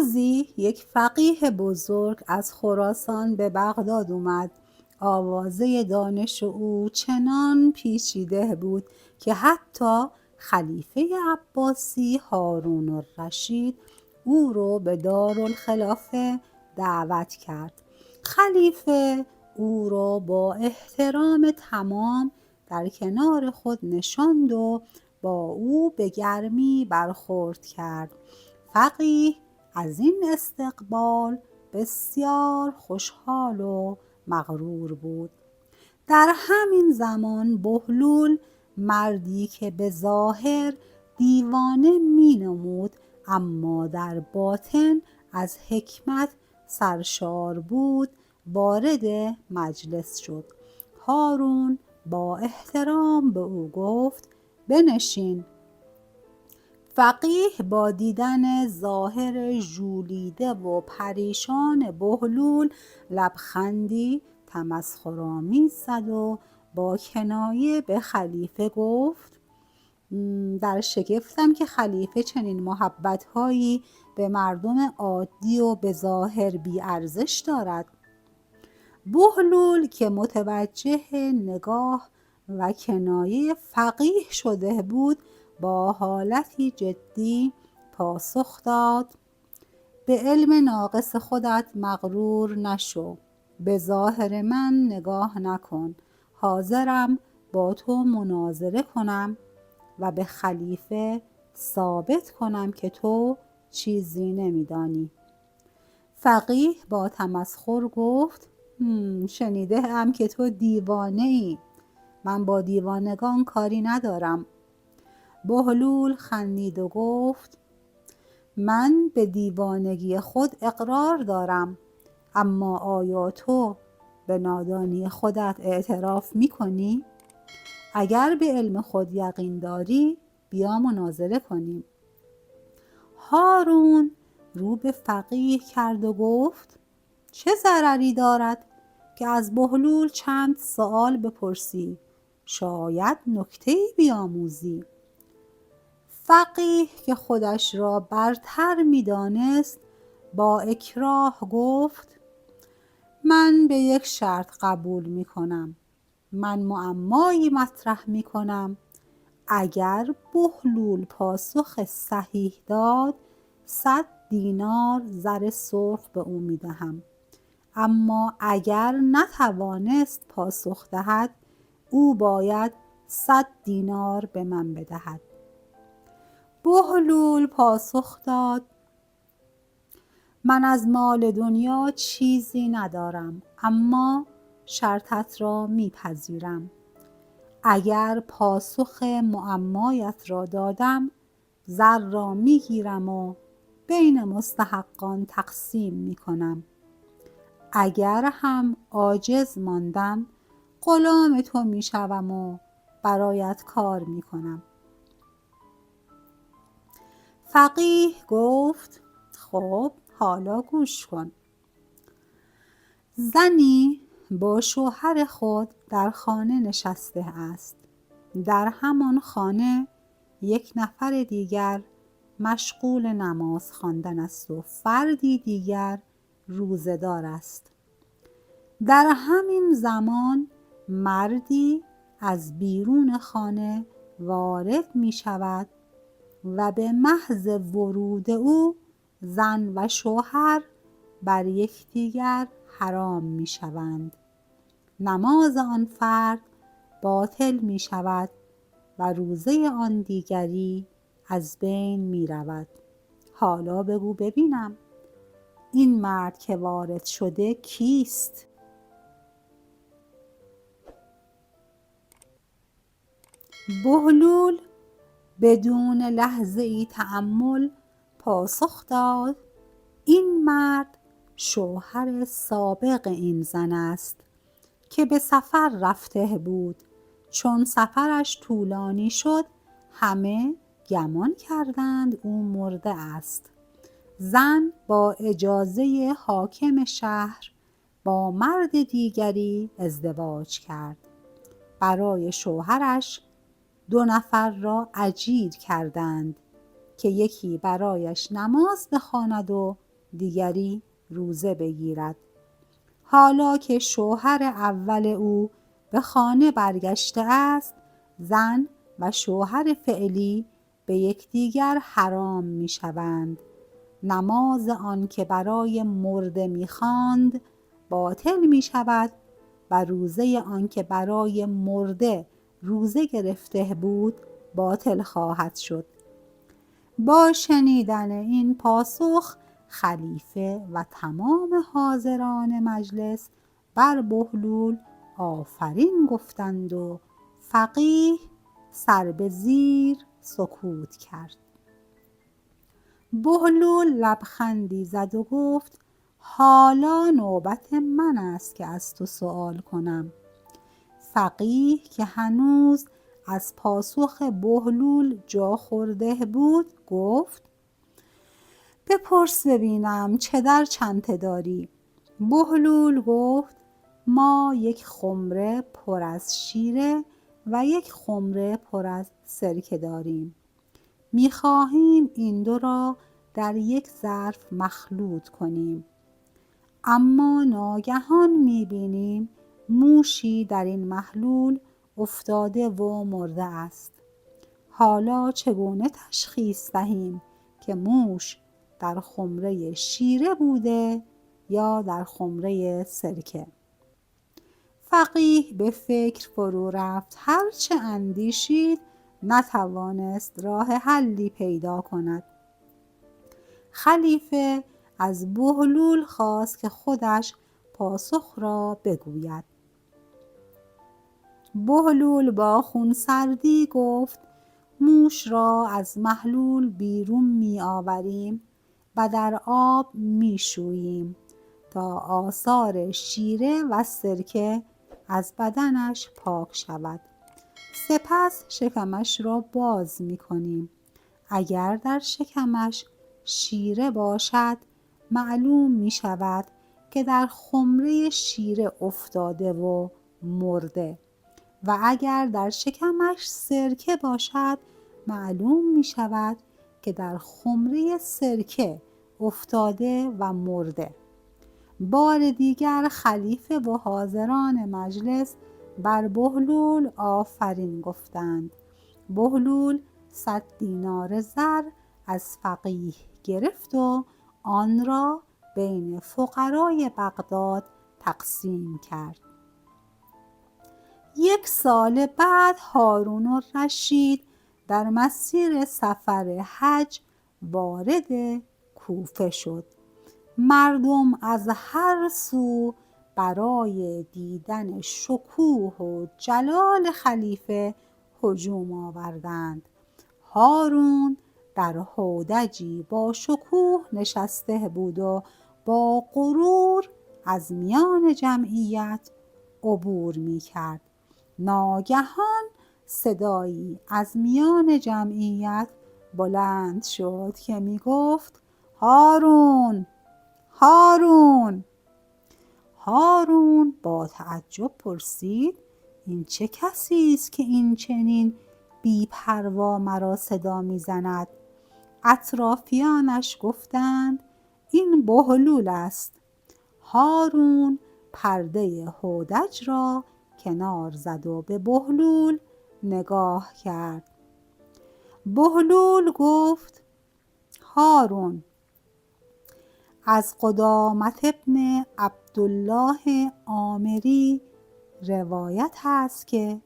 روزی یک فقیه بزرگ از خراسان به بغداد اومد. آوازه دانش او چنان پیچیده بود که حتی خلیفه عباسی هارون الرشید او رو به دارالخلافه دعوت کرد. خلیفه او را با احترام تمام در کنار خود نشاند و با او به گرمی برخورد کرد. فقیه از این استقبال بسیار خوشحال و مغرور بود. در همین زمان بهلول، مردی که به ظاهر دیوانه می نمود اما در باطن از حکمت سرشار بود، وارد مجلس شد. هارون با احترام به او گفت: بنشین. فقیه با دیدن ظاهر ژولیده و پریشان بهلول لبخندی تمسخرآمیز زد و با کنایه به خلیفه گفت: در شگفتم که خلیفه چنین محبت‌هایی به مردم عادی و به ظاهر بی‌ارزش دارد. بهلول که متوجه نگاه و کنایه فقیه شده بود، با حالتی جدی پاسخ داد: به علم ناقص خودت مغرور نشو، به ظاهر من نگاه نکن. حاضرم با تو مناظره کنم و به خلیفه ثابت کنم که تو چیزی نمیدانی. فقیه با تمسخر گفت: شنیده ام که تو دیوانه ای. من با دیوانگان کاری ندارم. بهلول خندید و گفت: من به دیوانگی خود اقرار دارم، اما آیا تو به نادانی خودت اعتراف میکنی؟ اگر به علم خود یقین داری بیا مناظره کنیم. هارون رو به فقیه کرد و گفت: چه ضرری دارد که از بهلول چند سؤال بپرسی؟ شاید نکته‌ای بیاموزی. فقیه که خودش را برتر می‌دانست با اکراه گفت: من به یک شرط قبول می‌کنم. من معمایی مطرح می‌کنم. اگر بهلول پاسخ صحیح داد 100 دینار زر سرخ به او می‌دهم، اما اگر نتوانست پاسخ دهد او باید 100 دینار به من بدهد. بهلول پاسخ داد: من از مال دنیا چیزی ندارم، اما شرطت را میپذیرم. اگر پاسخ معمایت را دادم زر را میگیرم و بین مستحقان تقسیم میکنم. اگر هم عاجز ماندم غلام تو میشوم و برایت کار میکنم. فقیه گفت: خب حالا گوش کن. زنی با شوهر خود در خانه نشسته است. در همان خانه یک نفر دیگر مشغول نماز خواندن است و فردی دیگر روزه‌دار است. در همین زمان مردی از بیرون خانه وارد می شود و به محض ورود او زن و شوهر بر یکدیگر حرام می شوند. نماز آن فرد باطل می شود و روزه آن دیگری از بین می رود. حالا بگو ببینم این مرد که وارد شده کیست؟ بهلول بدون لحظه ای تأمل پاسخ داد: این مرد شوهر سابق این زن است که به سفر رفته بود. چون سفرش طولانی شد همه گمان کردند او مرده است. زن با اجازه حاکم شهر با مرد دیگری ازدواج کرد. برای شوهرش 2 نفر را اجیر کردند که یکی برایش نماز بخواند و دیگری روزه بگیرد. حالا که شوهر اول او به خانه برگشته است، زن و شوهر فعلی به یکدیگر حرام می شوند. نماز آن که برای مرده می خواند باطل می شود و روزه آن که برای مرده روزه گرفته بود باطل خواهد شد. با شنیدن این پاسخ خلیفه و تمام حاضران مجلس بر بهلول آفرین گفتند و فقیه سر به زیر سکوت کرد. بهلول لبخندی زد و گفت حالا نوبت من است که از تو سؤال کنم. فقیه که هنوز از پاسخ بهلول جا خورده بود گفت بپرس ببینم چه در چنته داری؟ بهلول گفت ما یک خمره پر از شیره و یک خمره پر از سرکه داریم. می‌خواهیم این دو را در یک ظرف مخلوط کنیم. اما ناگهان می‌بینیم موشی در این محلول افتاده و مرده است. حالا چگونه تشخیص دهیم که موش در خمره شیره بوده یا در خمره سرکه؟ فقیه به فکر فرو رفت. هرچه اندیشید نتوانست راه حلی پیدا کند. خلیفه از بهلول خواست که خودش پاسخ را بگوید. بهلول با خونسردی گفت موش را از محلول بیرون می آوریم و در آب می شوییم تا آثار شیره و سرکه از بدنش پاک شود. سپس شکمش را باز می کنیم. اگر در شکمش شیره باشد معلوم می شود که در خمره شیره افتاده و مرده و اگر در شکمش سرکه باشد معلوم می شود که در خمره سرکه افتاده و مرده. بار دیگر خلیفه و حاضران مجلس بر بهلول آفرین گفتند. بهلول 100 دینار زر از فقیه گرفت و آن را بین فقرای بغداد تقسیم کرد. 1 سال بعد هارون الرشید در مسیر سفر حج وارد کوفه شد. مردم از هر سو برای دیدن شکوه و جلال خلیفه هجوم آوردند. هارون در هودجی با شکوه نشسته بود و با غرور از میان جمعیت عبور می کرد. ناگهان صدایی از میان جمعیت بلند شد که می گفت هارون! هارون! هارون با تعجب پرسید این چه کسی است که این چنین بی پروا مرا صدا می زند؟ اطرافیانش گفتند این بهلول است. هارون پرده هودج را کنار زد و به بهلول نگاه کرد. بهلول گفت هارون، از قدامت ابن عبدالله عامری روایت هست که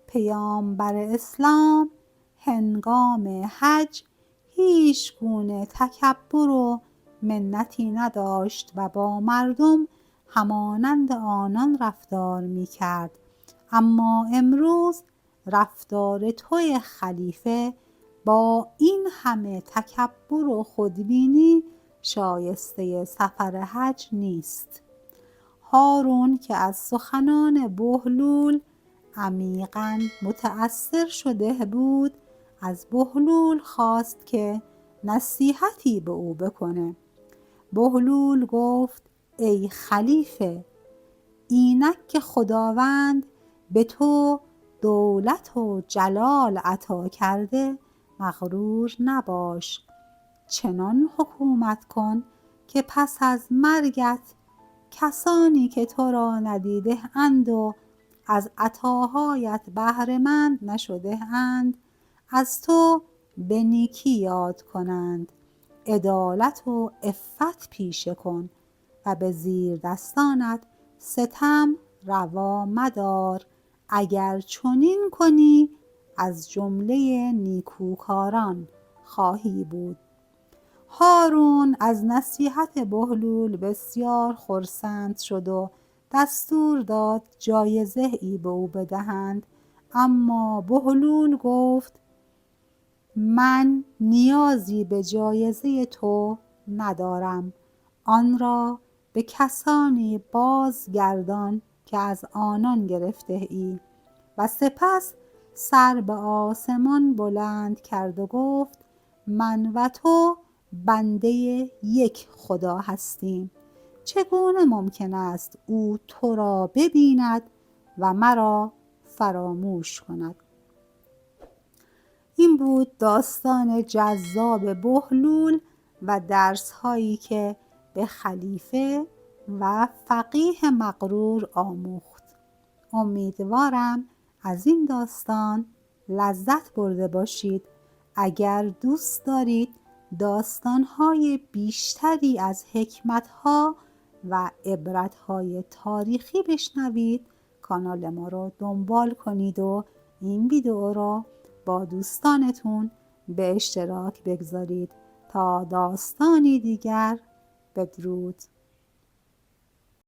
پیامبر اسلام هنگام حج هیچ گونه تکبر و منتی نداشت و با مردم همانند آنان رفتار می کرد. اما امروز رفتار توی خلیفه با این همه تکبر و خودبینی شایسته سفر حج نیست. هارون که از سخنان بهلول عمیقاً متأثر شده بود از بهلول خواست که نصیحتی به او بکنه. بهلول گفت ای خلیفه، اینک که خداوند به تو دولت و جلال عطا کرده مغرور نباش. چنان حکومت کن که پس از مرگت کسانی که تو را ندیده اند و از عطاهایت بهره مند نشده اند از تو به نیکی یاد کنند. عدالت و عفت پیشه کن و به زیر دستانت ستم روا مدار. اگر چنین کنی از جمله نیکوکاران خواهی بود. هارون از نصیحت بهلول بسیار خرسند شد و دستور داد جایزه ای به او بدهند، اما بهلول گفت من نیازی به جایزه تو ندارم. آن را به کسانی بازگردان که از آنان گرفته ای. و سپس سر به آسمان بلند کرد و گفت من و تو بنده یک خدا هستیم. چگونه ممکن است او تو را ببیند و مرا فراموش کند؟ این بود داستان جذاب بهلول و درس هایی که به خلیفه و فقیه مغرور آموخت. امیدوارم از این داستان لذت برده باشید. اگر دوست دارید داستان‌های بیشتری از حکمت‌ها و عبرت‌های تاریخی بشنوید، کانال ما رو دنبال کنید و این ویدیو رو با دوستانتون به اشتراک بگذارید. تا داستانی دیگر، بدرود.